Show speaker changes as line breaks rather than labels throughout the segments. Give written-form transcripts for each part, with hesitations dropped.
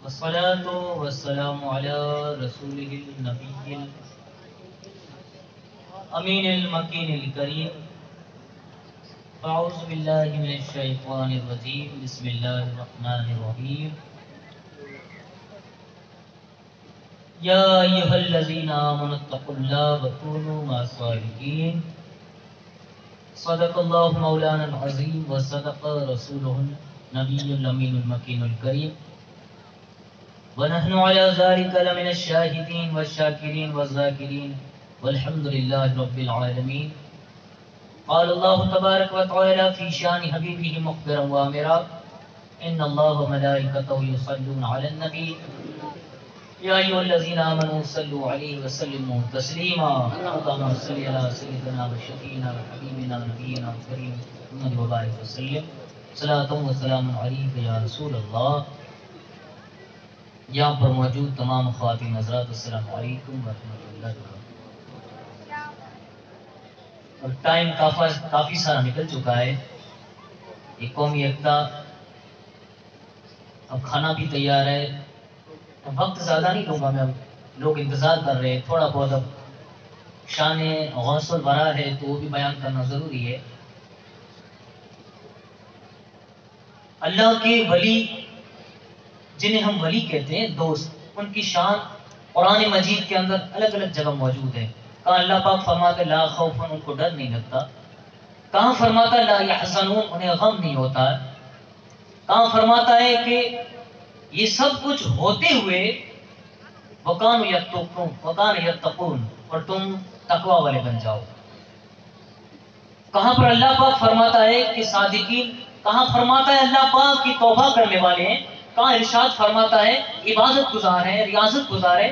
والصلاة والسلام على رسوله النبي الأمين المكين الكريم. أعوذ بالله من الشيطان الرجيم. بسم الله الرحمن الرحيم. يا أيها الذين آمنوا اتقوا الله وكونوا مع الصادقين. صدق الله مولانا العظيم وصدق رسوله النبي الأمين المكين الكريم. ونحن على ذلك لمن الشاهدين والشاكرين والذاكرين والحمد لله رب العالمين. قال الله تبارك وتعالى في شان حبيبه مخبرا وامرا ان الله وملائكته يصلون على النبي يا ايها الذين امنوا صلوا عليه وسلموا تسليما. اللهم صل على سيدنا وشفينا وحبيبنا نبينا الكريم محمد وبارك وسلم. صلاۃ و سلام علیک یا رسول اللہ. یہاں پر موجود تمام خواتین حضرات السلام علیکم ورحمۃ اللہ وبرکاتہ. اور ٹائم کافی سارا نکل چکا ہے. یہ قومی یکتا اب کھانا بھی تیار ہے. اب وقت زیادہ نہیں لوں گا میں. لوگ انتظار کر رہے ہیں. تھوڑا بہت اب شان غوث الورا ہے تو وہ بھی بیان کرنا ضروری ہے. اللہ کے ولی جنہیں ہم ولی کہتے ہیں دوست، ان کی شان قرآن مجید کے اندر الگ الگ جگہ موجود ہے. کہاں اللہ پاک فرماتا ہے لا خوف، ان کو ڈر نہیں لگتا. کہاں فرماتا ہے لا یحزنون، انہیں غم نہیں ہوتا. کہاں فرماتا ہے کہ یہ سب کچھ ہوتے ہوئے وَكَانُوا يَتَّقُونَ وَكَانَ يَتَّقُونَ، اور تم تقوی والے بن جاؤ. کہاں پر اللہ پاک فرماتا ہے کہ صادقین، کہاں فرماتا ہے اللہ پاک کی توبہ کرنے والے ہیں. کہاں ارشاد فرماتا ہے عبادت گزار ہے، ریاضت گزار ہے.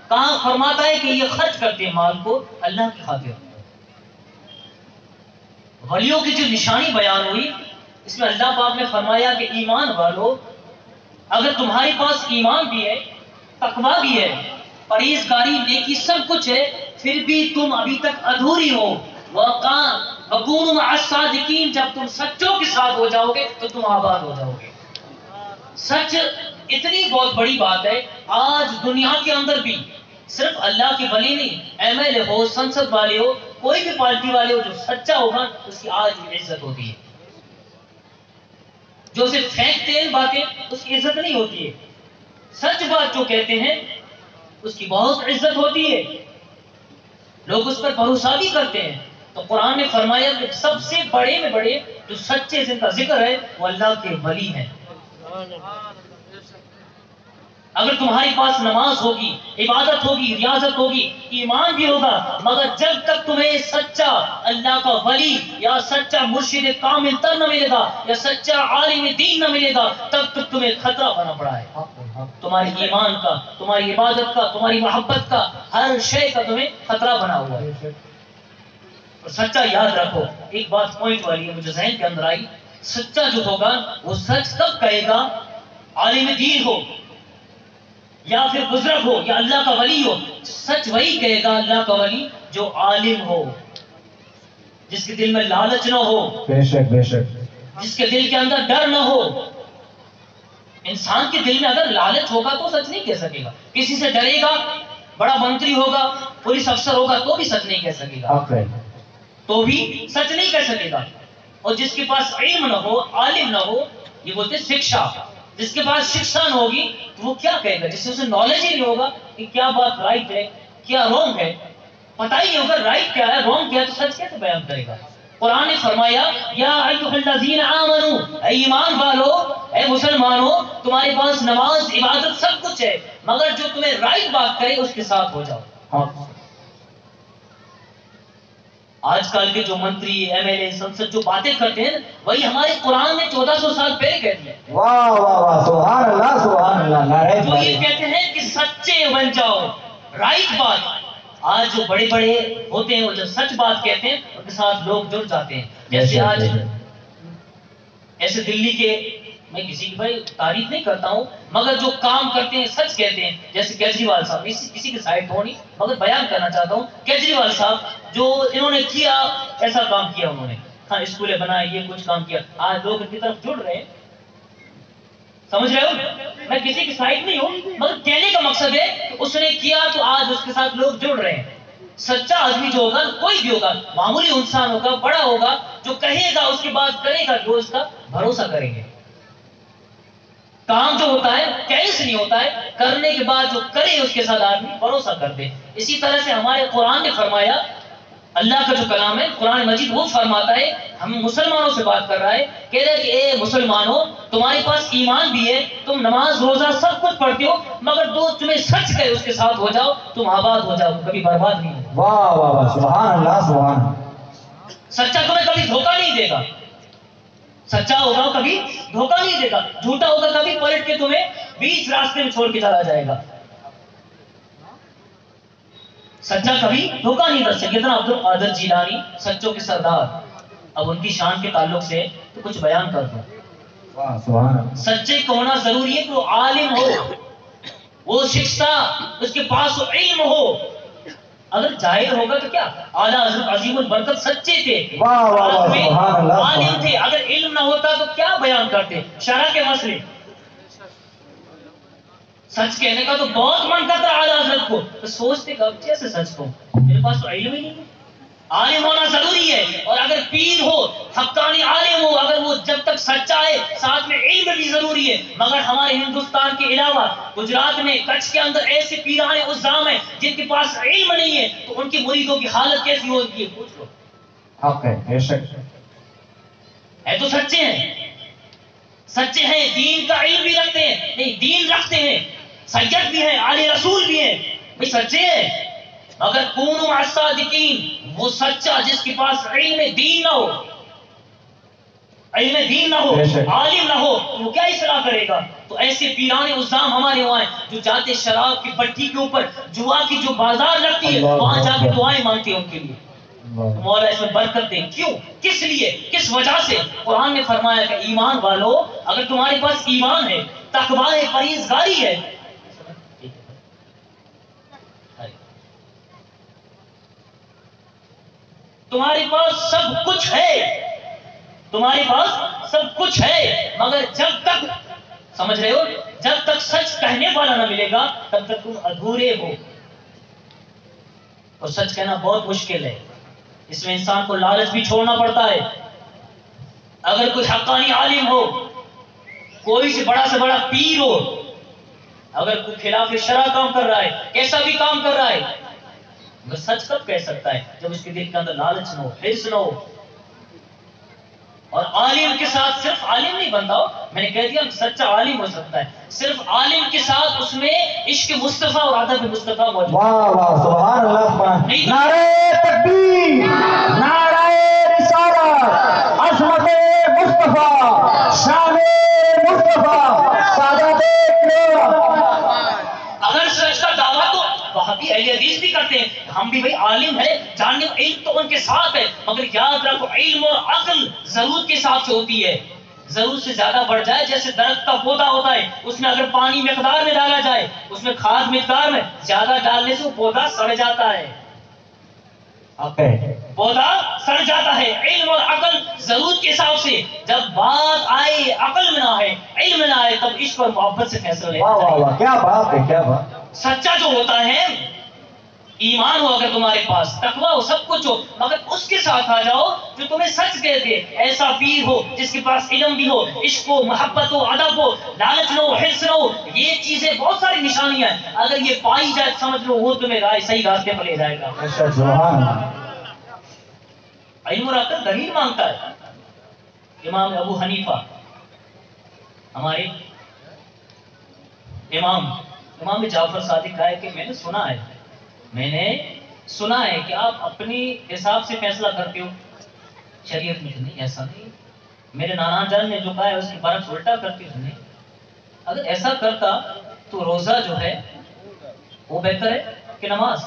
کہاں فرماتا ہے کہ یہ خرچ کرتے ہیں مال کو اللہ کی خاطر. ولیوں کی جو نشانی بیان ہوئی اس میں اللہ پاک نے فرمایا کہ ایمان والو، اگر تمہارے پاس ایمان بھی ہے، تقویٰ بھی ہے، پرہیزگاری، نیکی سب کچھ ہے، پھر بھی تم ابھی تک ادھوری ہو. وَكُونُوا مَعَ الصَّادِقِينَ، جب تم سچوں کے ساتھ ہو جاؤ گے تو تم آباد ہو جاؤ گے. سچ اتنی بہت بڑی بات ہے. آج دنیا کے اندر بھی صرف اللہ کے ولی نہیں، ایم ایل اے ہو، سنسد والے ہو، کوئی بھی پارٹی والے ہو، جو سچا ہوگا اس کی آج بھی عزت ہوتی ہے. جو صرف پھینکتے ہیں باتیں اس کی عزت نہیں ہوتی ہے. سچ بات جو کہتے ہیں اس کی بہت عزت ہوتی ہے. لوگ اس پر بھروسہ بھی کرتے ہیں. تو قرآن نے فرمایا کہ سب سے بڑے میں بڑے جو سچے جن کا ذکر ہے وہ اللہ کے ولی ہیں. اگر تمہارے پاس نماز ہوگی، عبادت ہوگی، ریاضت ہوگی، ایمان بھی ہوگا، مگر جب تک تمہیں سچا اللہ کا ولی یا سچا مرشد کامل تر نہ ملے گا یا سچا عالم دین نہ ملے گا تب تک تمہیں خطرہ بنا پڑا ہے. تمہاری ایمان کا، تمہاری عبادت کا، تمہاری محبت کا، ہر شے کا تمہیں خطرہ بنا ہوا ہے. اور سچا یاد رکھو، ایک بات پوائنٹ والی ہے مجھے ذہن کے اندر آئی. سچا جو ہوگا وہ سچ تب کہے گا، عالم دین ہو یا پھر بزرگ ہو یا اللہ کا ولی ہو. سچ وہی کہے گا اللہ کا ولی جو عالم ہو، جس کے دل میں لالچ نہ ہو، بے شک بے شک، جس کے دل کے اندر ڈر نہ ہو. انسان کے دل میں اگر لالچ ہوگا تو سچ نہیں کہہ سکے گا. کسی سے ڈرے گا، بڑا منتری ہوگا، پولیس افسر ہوگا تو بھی سچ نہیں کہہ سکے گا، تو بھی سچ نہیں کہہ سکے گا. اور جس کے پاس علم نہ ہو، عالم نہ ہو، یہ بولتے شکشا، جس کے پاس شکشا نہ ہوگی تو وہ کیا کہے گا؟ جس سے اسے نالج ہی نہیں ہوگا کہ کیا بات رائٹ ہے کیا رونگ ہے، پتہ ہی نہیں ہوگا رائٹ کیا ہے رونگ کیا ہے، تو سچ کیسے بیان کرے گا؟ قرآن نے فرمایا یا ایھا الذین آمنو، اے ایمان والو، اے مسلمانوں، تمہارے پاس نماز، عبادت سب کچھ ہے، مگر جو تمہیں رائٹ بات کرے اس کے ساتھ ہو جاؤ. آج کل کے جو منتری، ایم ایل اے، سنسد جو باتیں کرتے ہیں وہی ہمارے قرآن نے 1400 سال پہلے کہتے ہیں.
واہ واہ واہ، سبحان اللہ سبحان اللہ.
جو یہ کہتے ہیں کہ سچے بن جاؤ، رائٹ بات. آج جو بڑے بڑے ہوتے ہیں وہ جو سچ بات کہتے ہیں ان کے ساتھ لوگ جڑ جاتے ہیں. جیسے آج ایسے دلی کے، میں کسی کی بھائی تعریف نہیں کرتا ہوں، مگر جو کام کرتے ہیں سچ کہتے ہیں. جیسے کیجریوال صاحب، کسی کی سائٹ ہو نہیں مگر بیان کرنا چاہتا ہوں. کیجریوال صاحب جو انہوں نے کیا، ایسا کام کیا انہوں نے، ہاں اسکولیں بنائے، یہ کچھ کام کیا. آج لوگ ان کی طرف جڑ رہے ہیں. سمجھ رہے ہو؟ میں کسی کی سائڈ نہیں ہوں، مگر کہنے کا مقصد ہے کہ اس نے کیا تو آج اس کے ساتھ لوگ جڑ رہے ہیں۔ سچا آدمی جو ہوگا، کوئی بھی ہوگا، معمولی انسان ہوگا، بڑا ہوگا، جو کہے گا اس کے بعد کرے گا، جو اس کا بھروسہ کریں گے۔ کام جو ہوتا ہے کہنے سے نہیں ہوتا ہے، کرنے کے بعد جو کرے اس کے ساتھ آدمی بھروسہ کر دے۔ اسی طرح سے ہمارے قرآن نے فرمایا، اللہ کا جو کلام ہے قرآن مجید وہ فرماتا ہے، ہم مسلمانوں سے بات کر رہا ہے، کہہ رہے کہ اے مسلمانوں، تمہارے پاس ایمان بھی ہے، تم نماز روزہ سب کچھ پڑھتے ہو، مگر جو تمہیں سچ کہے اس کے ساتھ ہو جاؤ، تم آباد ہو جاؤ، کبھی برباد نہیں ہو۔
واہ واہ واہ، سبحان اللہ سبحان اللہ۔
سچا تمہیں کبھی دھوکہ نہیں دے گا، سچا ہوگا کبھی دھوکہ نہیں دے گا، جھوٹا ہوگا کبھی پلٹ کے تمہیں بیچ راستے میں چھوڑ کے چلا جائے گا۔ سچا کبھی دھوکہ نہیں دے۔ سیدنا عبد القادر جیلانی سچوں کے سردار، اب ان کی شان کے تعلق سے تو کچھ بیان کر دوں۔
واہ سبحان اللہ۔
سچے کو ہونا ضروری ہے کہ وہ عالم ہو، وہ شکستہ، اس کے پاس وہ علم ہو۔ اگر جاہل ہوگا تو کیا؟ اعلیٰ حضرت عظیم البرکت سچے تھے،
واہ واہ واہ، سبحان اللہ،
عالم تھے، اگر علم نہ ہوتا تو کیا بیان کرتے؟ شرع کے مسئلے۔ سچ کہنے کا تو بہت من کرتا ہے اعلیٰ حضرت کو، تو سوچتے کب کیسے سچ کو، میرے پاس تو علم ہی نہیں ہے۔ عالم ہونا ضروری ہے، اور اگر پیر ہو، حقانی عالم ہو، اگر وہ جب تک سچا ہے ساتھ میں علم بھی ضروری ہے۔ مگر ہمارے ہندوستان کے علاوہ گجرات میں کچھ کے اندر ایسے پیران عظام ہیں جن کے پاس علم نہیں ہے، تو ان کے مریدوں کی حالت کیسی ہوتی ہے پوچھ لو۔
حق ہے، بے شک
ہے تو سچے ہیں، سچے ہیں، دین کا علم بھی رکھتے ہیں، نہیں دین رکھتے ہیں، سید بھی ہیں، عالی رسول بھی ہیں، بھئی سچے ہیں۔ مگر کونوا مع الصادقین، وہ سچا جس کے پاس علم دین نہ ہو، علم دین نہ ہو، عالم نہ ہو، تو وہ کیا اصلاح کرے گا؟ تو ایسے پیران عظام ہمارے وہاں ہیں جو جاتے شراب کی بٹی کے اوپر، جوا کی جو بازار لگتی ہے وہاں جا کے دعائیں مانگتے ہیں ان کے لیے، مولا اس میں برکت دیں۔ کیوں؟ کس لیے؟ کس وجہ سے؟ قرآن نے فرمایا کہ ایمان والو، اگر تمہارے پاس ایمان ہے، تقویٰ ہے، پرہیزگاری ہے، تمہارے پاس سب کچھ ہے، تمہارے پاس سب کچھ ہے، مگر جب تک، سمجھ رہے ہو، جب تک سچ کہنے والا نہ ملے گا تب تک تم ادھورے ہو۔ اور سچ کہنا بہت مشکل ہے، اس میں انسان کو لالچ بھی چھوڑنا پڑتا ہے۔ اگر کوئی حقانی عالم ہو، کوئی سے بڑا پیر ہو، اگر کوئی خلاف شرع کام کر رہا ہے، کیسا بھی کام کر رہا ہے، مگر سچ کب کہہ سکتا ہے؟ جب اس کے دل کے اندر لالچ نہ ہو، حرص نہ ہو۔ اور عالم کے ساتھ صرف عالم نہیں بنتا ہو، میں نے کہہ دیا سچا عالم ہو سکتا ہے، صرف عالم کے ساتھ اس میں عشق مصطفیٰ اور ادب مصطفیٰ موجود۔
واہ واہ سبحان اللہ سبحان اللہ۔ نعرہ تکبیر، نعرہ رسالت، عظمت مصطفیٰ، شان مصطفیٰ، سعادت نور۔
اگر سچ کا دعویٰ تو وہاں بھی اہل حدیث بھی کرتے ہیں، ہم بھی بھائی عالم ہے، جاننے علم تو ان کے ساتھ ہے، مگر یاد رکھو علم اور عقل ضرورت کے حساب سے ہوتی ہے۔ ضرورت سے زیادہ بڑھ جائے، جیسے درخت کا پودا ہوتا ہے، اس میں اگر پانی مقدار میں ڈالا جائے، اس میں کھاد مقدار میں زیادہ ڈالنے سے وہ پودا سڑ جاتا ہے، پودا سڑ جاتا ہے۔ علم اور عقل ضرورت کے حساب سے، جب بات آئے عقل میں نہ آئے، علم میں نہ آئے، تب عشق اور محبت سے فیصلہ لینا
واہ واہ
چاہیے۔
واہ، کیا بات ہے، کیا بات۔
سچا جو ہوتا ہے، ایمان ہو اگر تمہارے پاس، تقویٰ ہو، سب کچھ ہو، مگر اس کے ساتھ آ جاؤ جو تمہیں سچ کہتے، ایسا پیر ہو جس کے پاس علم بھی ہو، عشق ہو، محبت ہو، ادب ہو، لالچ نہ ہو، حرص نہ ہو، یہ چیزیں بہت ساری نشانیاں ہیں، اگر یہ پائی جائے سمجھ لو وہ تمہیں صحیح راستے پر لے جائے گا۔
سبحان اللہ۔
علم اور عقل دلیل مانگتا ہے۔ امام ابو حنیفہ، ہمارے امام جعفر صادق کہا ہے کہ میں نے سنا ہے کہ آپ اپنی حساب سے فیصلہ کرتے ہو، شریعت میں نہیں، ایسا نہیں۔ میرے نانا جان نے جو کہا ہے اس کے برعکس الٹا کرتے ہو۔ نہیں، اگر ایسا کرتا تو روزہ جو ہے وہ بہتر ہے کہ نماز؟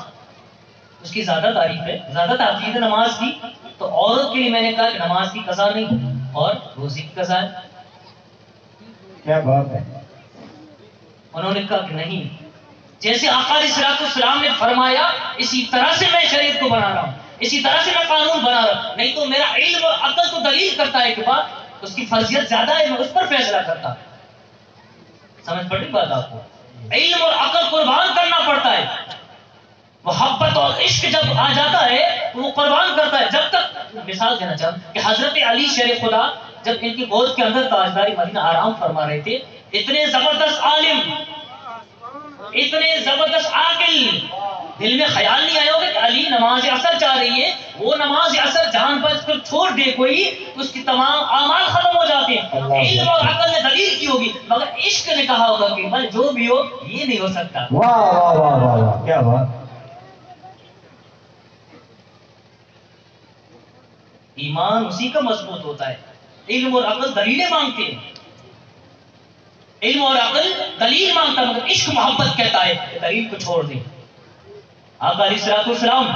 اس کی زیادہ تعریف ہے، زیادہ تاکید ہے نماز کی، تو عورت کے لیے میں نے کہا کہ نماز کی قضا نہیں اور روزے کی قضا ہے۔
کیا بات ہے۔
انہوں نے کہا کہ نہیں، جیسے آقا علیہ الصلوۃ والسلام نے فرمایا اسی طرح سے میں شریعت کو بنا رہا ہوں، اسی طرح سے میں قانون بنا رہا ہوں، نہیں تو میرا علم اور عقل تو دلیل کرتا ہے کہ بات اس کی فرضیت زیادہ ہے، میں اس پر فیصلہ کرتا۔ سمجھ پڑ رہی بات آپ کو؟ علم اور عقل قربان کرنا پڑتا ہے. محبت اور عشق جب آ جاتا ہے تو وہ قربان کرتا ہے. جب تک مثال دینا چاہوں کہ حضرت علی شیر خدا جب ان کی گود کے اندر تاجداری مدینہ آرام فرما رہے تھے، اتنے زبردست عالم، اتنے زبردست عاقل، دل میں خیال نہیں آیا ہوگا کہ علی نماز عصر چاہ رہی ہے، وہ نماز عصر جان بچ کر چھوڑ دے کوئی تو اس کی تمام اعمال ختم ہو جاتے ہیں. علم اور عقل نے دلیل کی ہوگی مگر عشق نے کہا ہوگا کہ بھائی جو بھی ہو یہ نہیں ہو سکتا.
واہ واہ واہ واہ واہ کیا بات.
ایمان اسی کا مضبوط ہوتا ہے. علم اور عقل دلیلیں مانگتے ہیں، علم اور عقل دلیل مانگتا ہے مگر عشق محبت کہتا ہے کہ دلیل کو چھوڑ دیں. آقا علیہ الصلوۃ والسلام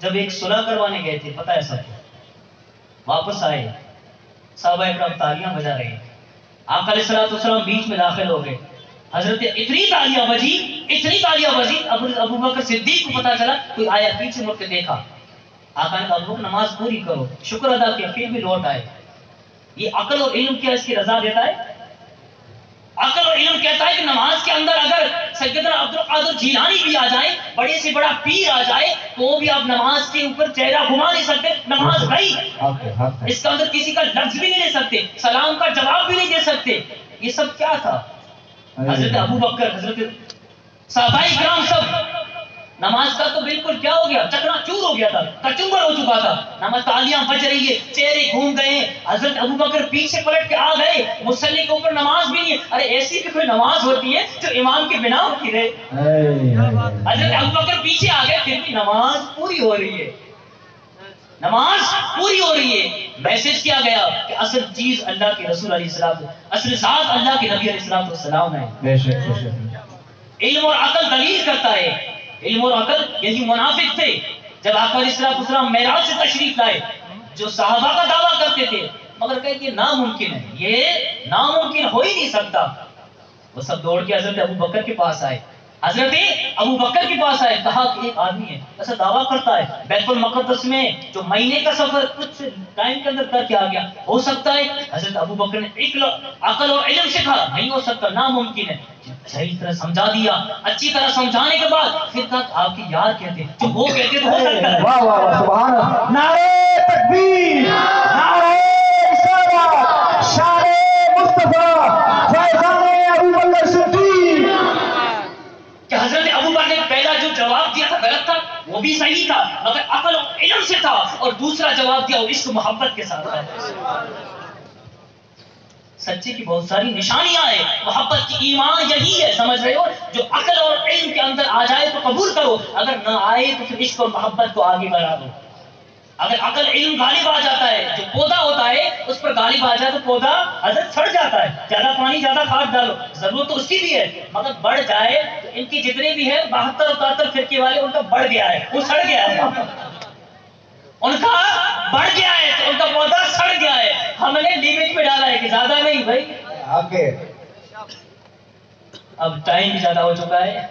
جب ایک صلح کروانے گئے تھے، پتہ ہے سب واپس آئے، صحابہ اکرام تالیاں بجا رہے ہیں. آقا علیہ الصلوۃ والسلام بیچ میں داخل ہو گئے. حضرت اتنی تالیاں بجی، اتنی تالیاں بجی، ابو بکر صدیق کو پتہ چلا، کوئی آیا پیچھے مڑ کے دیکھا. آقا نے کہا ابو بکر نماز پوری کرو، شکر ادا کیا، پھر بھی لوٹ آئے. یہ عقل اور علم کیا اس کی رضا دیتا ہے؟ عقل اور علم کہتا ہے کہ نماز کے اندر اگر سیدنا عبد القادر جیلانی بھی آ جائے، بڑے سے بڑا پیر آ جائے، تو بھی آپ نماز کے اوپر چہرہ گھما نہیں سکتے، نماز گئی. اس کے اندر کسی کا لفظ بھی نہیں لے سکتے، سلام کا جواب بھی نہیں دے سکتے. یہ سب کیا تھا؟ حضرت ابو بکر، حضرت صحابہ کرام سب نماز کا تو بالکل کیا ہو گیا، چکنا چور ہو گیا تھا، کچمبر ہو چکا تھا. نماز تالیاں بج رہی ہے، چہرے گھوم گئے. حضرت ابو بکر پیچھے پلٹ کے آ گئے، مصلی کے اوپر نماز بھی نہیں ہے. ارے ایسی بھی کوئی نماز ہوتی ہے جو امام کے بنا ہوتی رہے؟ حضرت ابو بکر پیچھے آ گئے، پھر بھی نماز پوری ہو رہی ہے، نماز پوری ہو رہی ہے. میسج کیا گیا کہ اصل چیز اللہ کے رسول علیہ السلام، اصل ذات اللہ کے نبی علیہ السلام ہے. علم اور عقل دلیل کرتا ہے. علم اور عقل، یہی منافق تھے جب آقا علیہ السلام معراج سے تشریف لائے، جو صحابہ کا دعویٰ کرتے تھے مگر کہتے کہ ناممکن ہے، یہ ناممکن ہو ہی نہیں سکتا. وہ سب دوڑ کے حضرت ابو بکر کے پاس آئے. حضرت ابو بکر کے پاس آئے، کہا کہ ایک آدمی ہے ایسا دعویٰ کرتا ہے بیت المقدس میں جو مہینے کا سفر کچھ ٹائم کے اندر کر کے آ گیا، ہو سکتا ہے؟ حضرت ابو بکر نے عقل اور علم سے کہا نہیں ہو سکتا، ناممکن ہے. صحیح طرح سمجھا دیا. اچھی طرح سمجھانے کے بعد پھر کہا آپ کی یار کہتے جو وہ کہتے تو ہو سکتا ہے.
واہ واہ واہ سبحان اللہ. نعرہ تکبیر، نعرہ رسالت، شان مصطفیٰ فیضان ابو بکر صدیق.
کہ حضرت ابو بکر نے پہلا جو جواب دیا تھا غلط تھا، وہ بھی صحیح تھا مگر عقل اور علم سے تھا، اور دوسرا جواب دیا وہ عشق محبت کے ساتھ تھا. سچے کی بہت ساری نشانیاں ہیں. محبت کی ایمان یہی ہے، سمجھ رہے ہو؟ جو عقل اور علم کے اندر آ جائے تو قبول کرو، اگر نہ آئے تو پھر عشق اور محبت کو آگے بڑھا دو. اگر عقل علم غالب آ جاتا ہے، جو پودا ہوتا ہے اس پر غالب آ جائے تو پودا حضرت سڑ جاتا ہے. زیادہ پانی زیادہ کھاد ڈالو، ضرورت تو اس کی بھی ہے مگر بڑھ جائے تو ان کی جتنے بھی ہیں 72 اور 73 فرقے والے، ان کا بڑھ گیا ہے، وہ سڑ گیا ہے، ان کا بڑھ گیا ہے تو ان کا پودا سڑ گیا ہے. ہم نے لیمٹ میں ڈالا ہے کہ زیادہ نہیں بھائی.
آگے
اب ٹائم بھی زیادہ ہو چکا ہے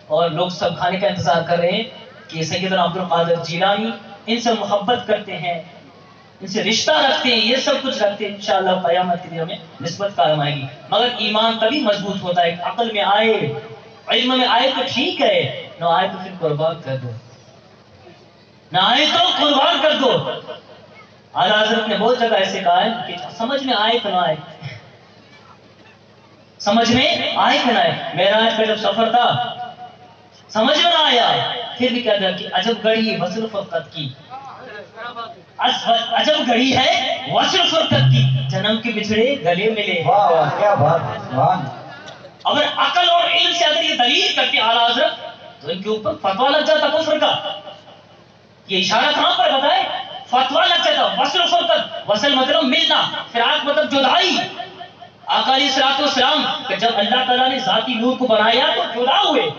اور لوگ سب کھانے کا انتظار کر رہے ہیں کہ سیدنا عبد القادر جیلانی، ان سے محبت کرتے ہیں، ان سے رشتہ رکھتے ہیں، یہ سب کچھ رکھتے ہیں. انشاءاللہ قیامت کے دن ہمیں نسبت قائم آئے گی. مگر ایمان تبھی مضبوط ہوتا ہے، عقل میں آئے، علم میں آئے تو ٹھیک ہے، نہ آئے تو پھر قربان کر دو، نہ آئے تو قربان کر دو. اعلیٰ حضرت نے بہت جگہ ایسے کہا ہے کہ سمجھ میں آئے تو نہ آئے، سمجھ میں آئے کہ نہ آئے. معراج کا جب سفر تھا سمجھ میں نہ آیا، پھر بھی کہتا کہ عجب گھڑی وصل فرقت کی، عجب گھڑی ہے وصل فرقت کی، جنم کے بچھڑے گلے ملے.
واہ واہ کیا بات ہے سبحان.
اگر عقل اور علم سے اگر یہ دلیل کرتے اعلیٰ حضرت تو ان کے اوپر فتوا لگ جاتا کفر کا. یہ اشارہ کہاں پر بتائے؟ فتوا لگ جاتا. وصل فرقت، وصل مطلب ملنا، فراق مطلب جدائی. آقا علیہ الصلوۃ والسلام کہ جب اللہ تعالیٰ نے ذاتی نور کو بنایا تو جدا ہوئے.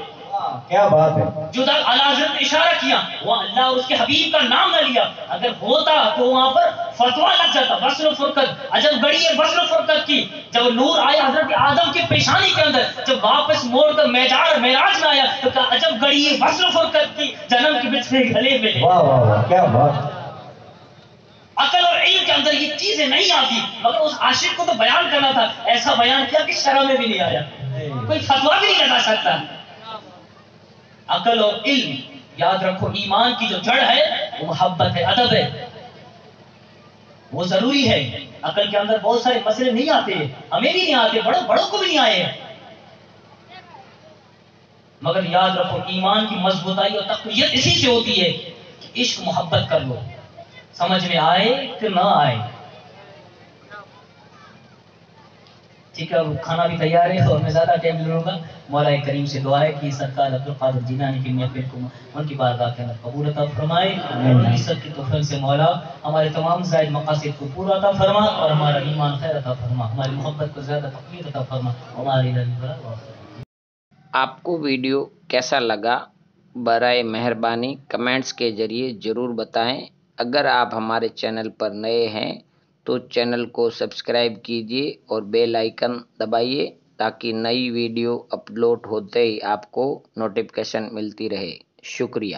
کیا بات ہے.
جدا اعلیٰ حضرت نے اشارہ کیا، وہ اللہ اور اس کے حبیب کا نام نہ لیا. اگر ہوتا تو وہاں پر فتوا لگ جاتا وصل فرقت. عجب گھڑی ہے وصل فرقت کی. جب نور آیا حضرت آدم کی پیشانی کے اندر، جب واپس موڑ کر معراج میں آیا تو کہا عجب گھڑی ہے وصل فرقت کی، جنم کے بچھڑے گلے میں.
واہ واہ واہ کیا بات.
عقل اور علم کے اندر یہ چیزیں نہیں آتی، مگر اس عاشق کو تو بیان کرنا تھا، ایسا بیان کیا کہ شرح میں بھی نہیں آیا، کوئی فتویٰ بھی نہیں لگا سکتا۔ عقل اور علم، یاد رکھو ایمان کی جو جڑ ہے وہ محبت ہے، ادب ہے، وہ ضروری ہے۔ عقل کے اندر بہت سارے مسئلے نہیں آتے، ہمیں بھی نہیں آتے، بڑوں کو بھی نہیں آئے، مگر یاد رکھو ایمان کی مضبوطائی اور تقویت اسی سے ہوتی ہے کہ عشق محبت کر لو، سمجھ میں آئے کہ نہ آئے۔ ٹھیک ہے، کھانا بھی تیار ہے اور میں زیادہ ٹائم لے لوں گا۔ مولا کریم سے دعا ہے کہ سرکار عبدالقادر جیلانی کی محفل کو ان کی بارگاہ کے اندر قبول عطا فرمائے، اور عزت کی توفیق سے مولا ہمارے تمام زائد مقاصد کو پورا عطا فرما، اور ہمارا ایمان خیر عطا فرما، ہماری محبت کو زیادہ تقویت عطا فرما، ہماری
آپ کو ویڈیو کیسا لگا برائے مہربانی کمنٹس کے ذریعے ضرور بتائیں۔ اگر آپ ہمارے چینل پر نئے ہیں تو چینل کو سبسکرائب کیجیے اور بیل آئیکن دبائیے تاکہ نئی ویڈیو اپلوڈ ہوتے ہی آپ کو نوٹیفیکیشن ملتی رہے۔ شکریہ۔